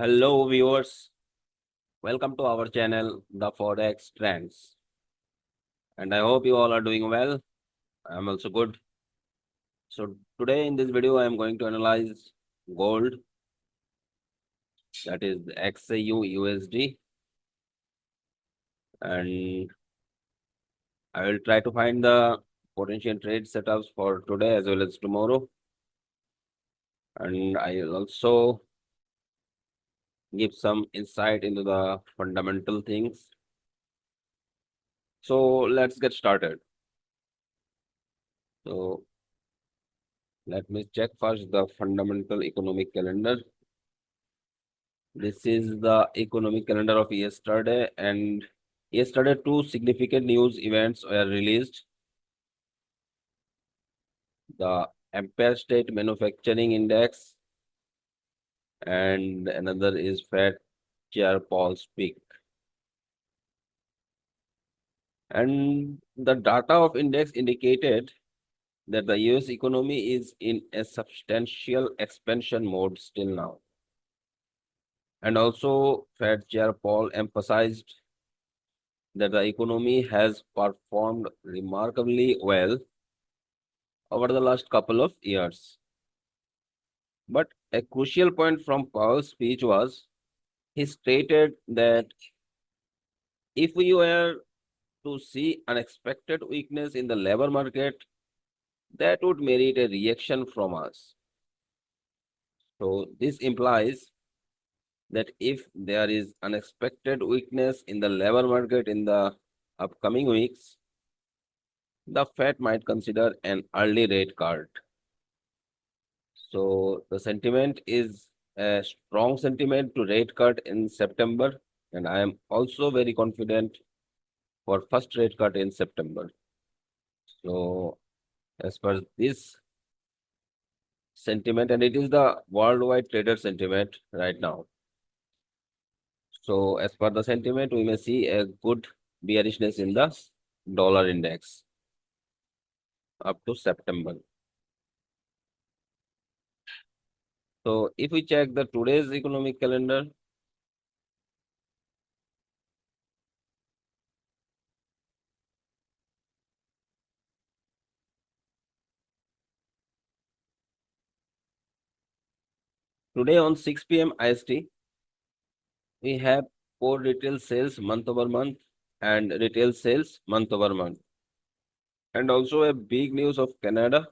Hello viewers, welcome to our channel, The Forex Trends. And I hope you all are doing well. I am also good. So today in this video, I am going to analyze gold, that is XAUUSD. And I will try to find the potential trade setups for today as well as tomorrow. And I will also give some insight into the fundamental things. So let's get started. So let me check first the fundamental economic calendar. This is the economic calendar of yesterday, and yesterday two significant news events were released. The Empire State Manufacturing Index and another is Fed Chair Paul's peak. And the data of index indicated that the US economy is in a substantial expansion mode still now. And also Fed Chair Paul emphasized that the economy has performed remarkably well over the last couple of years. But a crucial point from Powell's speech was he stated that if we were to see unexpected weakness in the labor market, that would merit a reaction from us. So this implies that if there is unexpected weakness in the labor market in the upcoming weeks, the Fed might consider an early rate cut. So the sentiment is a strong sentiment to rate cut in September, and I am also very confident for first rate cut in September. So as per this sentiment, and it is the worldwide trader sentiment right now. So as per the sentiment, we may see a good bearishness in the dollar index up to September. So if we check the today's economic calendar, today on 6 p.m. IST, we have core retail sales month over month and retail sales month over month. And also a big news of Canada,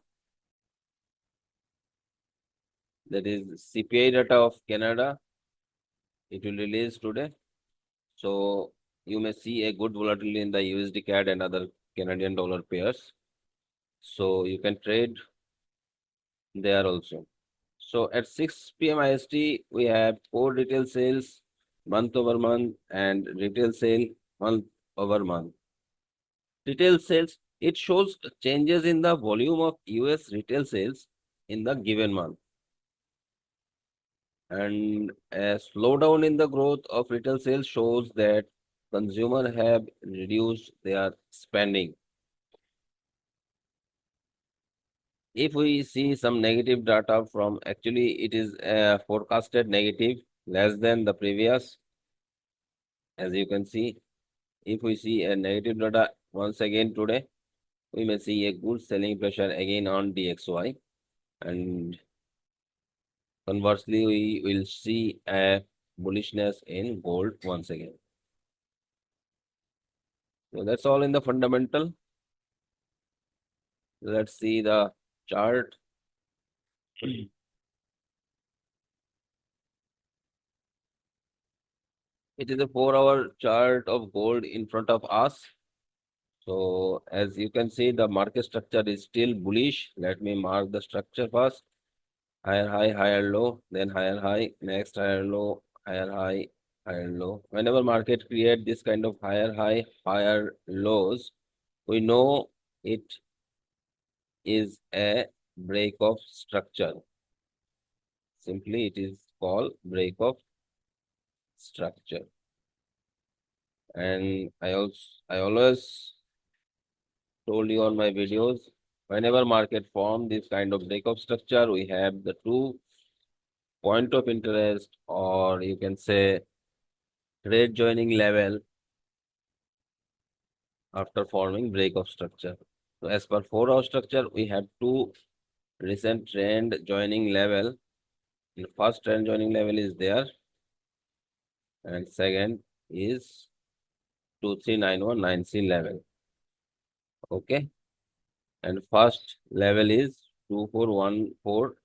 that is CPI data of Canada. It will release today. So you may see a good volatility in the USD CAD and other Canadian dollar pairs. So you can trade there also. So at 6 p.m. IST, we have core retail sales month over month and retail sale month over month. Retail sales, it shows changes in the volume of US retail sales in the given month. And a slowdown in the growth of retail sales shows that consumers have reduced their spending. If we see some negative data from, actually it is forecasted negative, less than the previous. As you can see, if we see a negative data once again today, we may see a good selling pressure again on DXY, and conversely we will see a bullishness in gold once again. So that's all in the fundamental. Let's see the chart. It is a 4-hour chart of gold in front of us. So as you can see, the market structure is still bullish. Let me mark the structure first. Higher high, higher low, then higher high, next higher low, higher high, higher low. Whenever market create this kind of higher high, higher lows, we know it is a break of structure. Simply, it is called break of structure. And I always told you on my videos, whenever market form this kind of break of structure, we have the two point of interest, or you can say trade joining level after forming break of structure. So as per 4-hour structure, we have two recent trend joining level. The first trend joining level is there, and second is 23919C level. Okay, and first level is 2414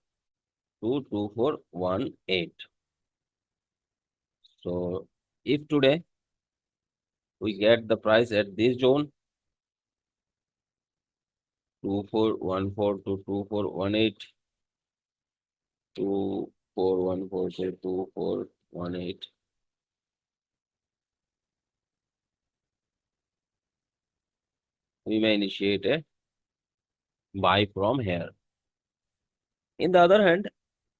to 2418. So if today we get the price at this zone, 2414 to 2418, 2414 to 2418, we may initiate a buy from here. In the other hand,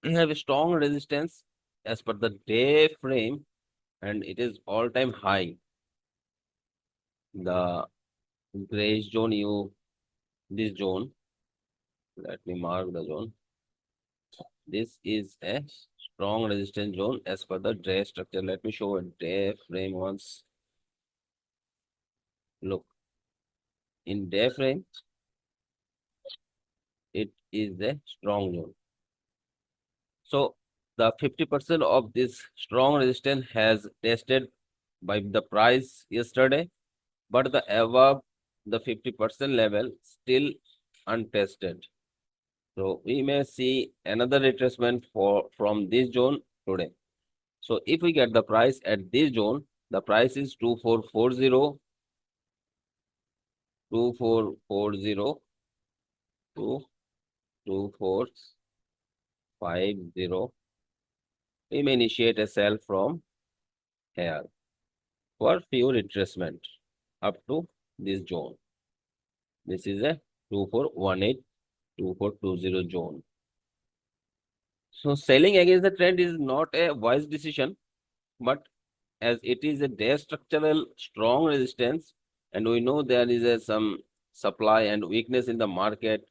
we have a strong resistance as per the day frame, and it is all-time high. The grayish zone, this zone, let me mark the zone. This is a strong resistance zone as per the day structure. Let me show a day frame once. Look, in day frame, it is a strong zone. So the 50% of this strong resistance has tested by the price yesterday, but the above the 50% level still untested. So we may see another retracement from this zone today. So if we get the price at this zone, the price is 2440, 2440 to 2450. We may initiate a sell from here for few retracement up to this zone. This is a 2418, 2420 zone. So selling against the trend is not a wise decision, but as it is a day structural strong resistance, and we know there is some supply and weakness in the market,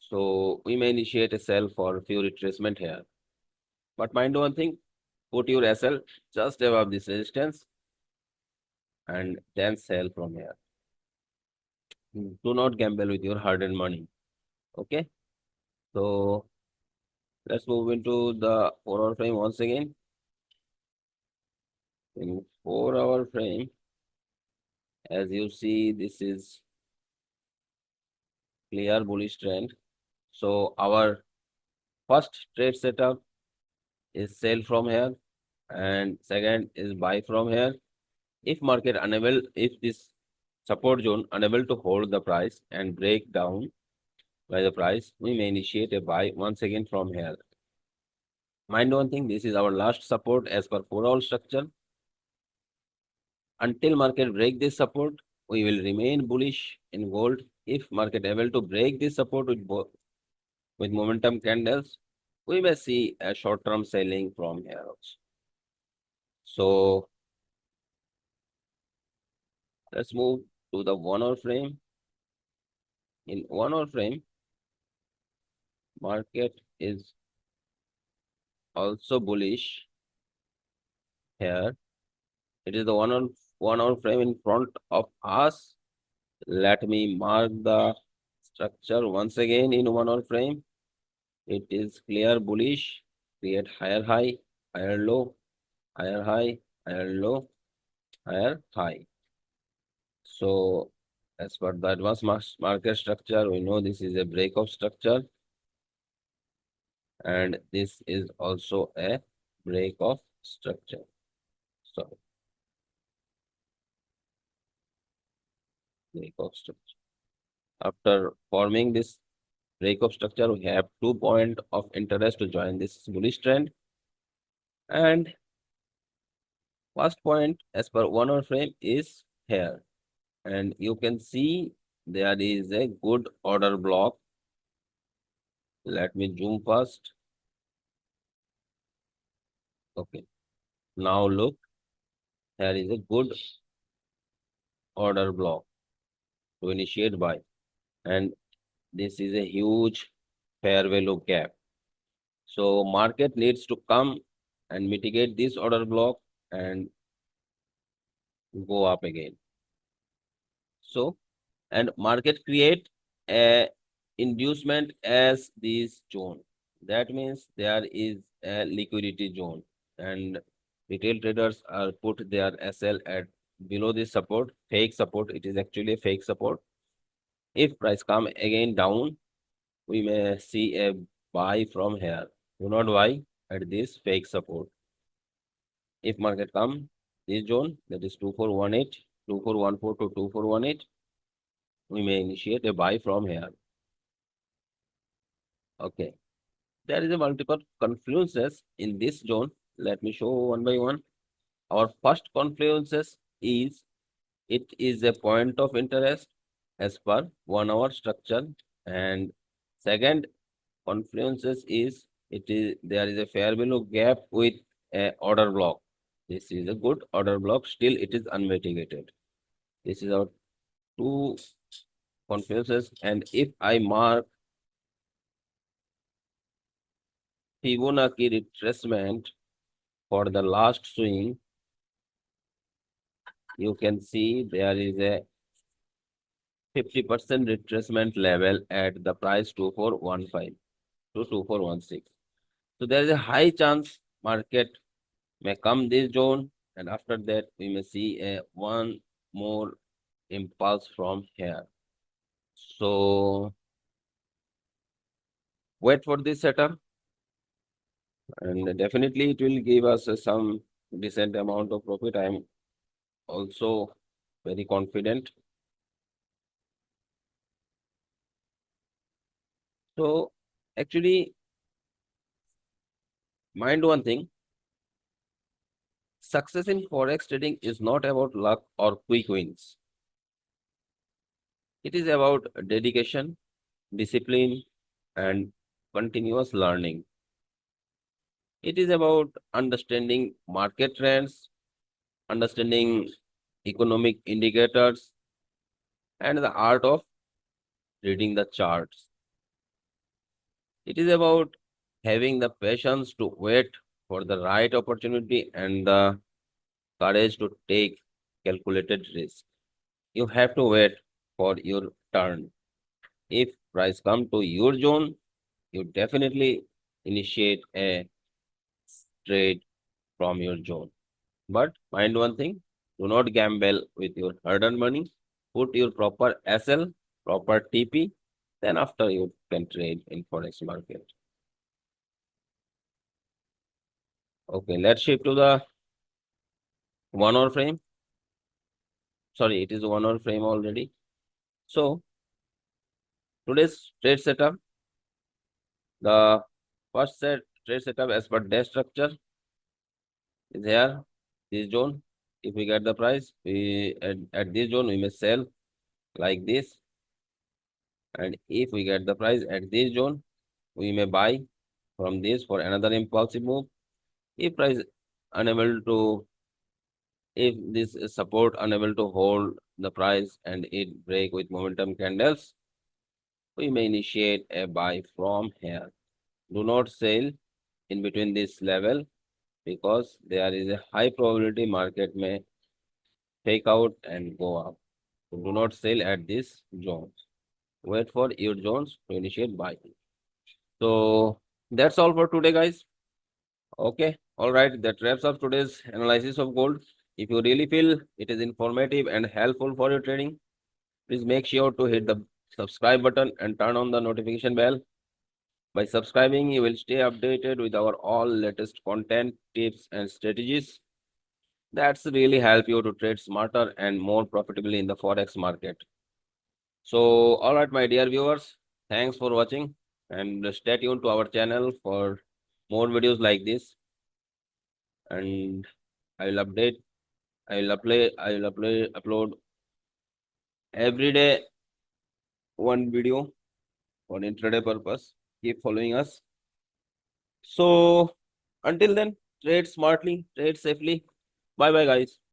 so we may initiate a sell for few retracement here. But mind one thing, put your SL just above this resistance and then sell from here. Do not gamble with your hard-earned money. Okay, so let's move into the 4-hour frame once again. In 4-hour frame, as you see, this is clear bullish trend. So our first trade setup is sell from here, and second is buy from here. If market unable, if this support zone unable to hold the price and break down by the price, we may initiate a buy once again from here. Mind one thing, this is our last support as per 4-hour structure. Until market break this support, we will remain bullish in gold. If market able to break this support with momentum candles, we may see a short-term selling from here also. So let's move to the 1-hour frame. In 1-hour frame, market is also bullish here. It is the 1-hour frame in front of us. Let me mark the structure once again in 1-hour frame. It is clear bullish, create higher high, higher low, higher high, higher low, higher high. So as per the advanced market structure, we know this is a breakout structure, and this is also a breakout structure. So breakout structure. After forming this breakout structure, we have 2 points of interest to join this bullish trend. And first point as per 1-hour frame is here. And you can see there is a good order block. Let me zoom first. Okay. Now look, there is a good order block to initiate buy. And this is a huge fair value gap. So market needs to come and mitigate this order block and go up again. So, and market create a inducement as this zone. That means there is a liquidity zone, and retail traders are put their SL at below this support, fake support. It is actually a fake support. If price come again down, we may see a buy from here. Do not buy at this fake support. If market come this zone, that is 2418, 2414 to 2418, we may initiate a buy from here. Okay. There is a multiple confluences in this zone. Let me show one by one. Our first confluences is it is a point of interest as per 1 hour structure, and second confluences is it is there is a fair value gap with a order block. This is a good order block. Still, it is unmitigated. This is our two confluences, and if I mark Fibonacci retracement for the last swing, you can see there is a 50% retracement level at the price 2415 to 2416. So there is a high chance market may come this zone, and after that we may see a one more impulse from here. So wait for this setup, and definitely it will give us some decent amount of profit. I am also very confident. So actually, mind one thing, success in forex trading is not about luck or quick wins. It is about dedication, discipline, and continuous learning. It is about understanding market trends, understanding economic indicators, and the art of reading the charts. It is about having the patience to wait for the right opportunity and the courage to take calculated risk. You have to wait for your turn. If price come to your zone, you definitely initiate a trade from your zone. But mind one thing, do not gamble with your hard-earned money. Put your proper SL, proper TP, then after you can trade in forex market. Okay, let's shift to the 1 hour frame. Sorry, it is 1 hour frame already. So today's trade setup, the first trade setup as per day structure is here, this zone. If we get the price, we at this zone we may sell like this, and if we get the price at this zone, we may buy from this for another impulsive move. If price unable to, if this is support unable to hold the price and it break with momentum candles, we may initiate a buy from here. Do not sell in between this level because there is a high probability market may take out and go up. So do not sell at this zones. Wait for your zones to initiate buy. So that's all for today, guys. Okay, all right. That wraps up today's analysis of gold. If you really feel it is informative and helpful for your trading, please make sure to hit the subscribe button and turn on the notification bell. By subscribing, you will stay updated with our all latest content, tips, and strategies. That's really help you to trade smarter and more profitably in the forex market. So, all right, my dear viewers, thanks for watching and stay tuned to our channel for more videos like this. And I will update, upload every day one video for intraday purpose. Keep following us. So, until then, trade smartly, trade safely. Bye bye, guys.